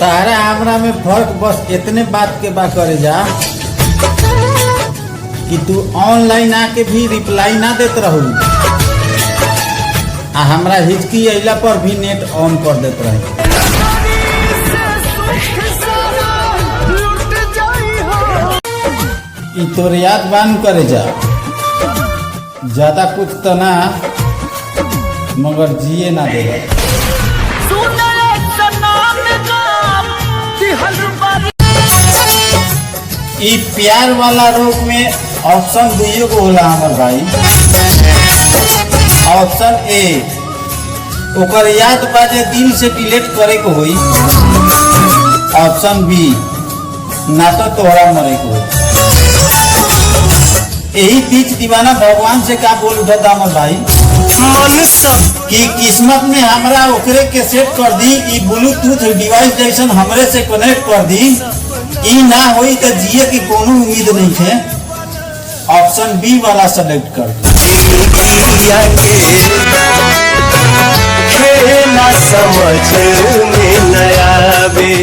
तारा हमरा में फर्क बस इतने बात के बा करे जा कि तू ऑनलाइन आके भी रिप्लाई ना देत रहू आ हमरा हिचकी अइला पर भी नेट ऑन कर देत रही। ई तोर याद बान करे जा ज्यादा कुछ तो ना मगर जिए ना देगा। ई प्यार वाला रोग में ऑप्शन दुइयो को होला हमर भाई। ऑप्शन ए ओकर याद बाजे दिल से डिलीट करे को होई। ऑप्शन बी ना तो तोहरा मरे को होई। यही बीच दीवाना भगवान से का बोल उठा था हमर भाई मन सब कि किस्मत में हमरा ओकरे के सेट कर दी। ई ब्लूटूथ डिवाइस जैसन हमरे से कनेक्ट कर दी। ई ना होई तो जिए की कोनो उम्मीद नहीं है। ऑप्शन बी वाला सेलेक्ट कर समझ में न आवे।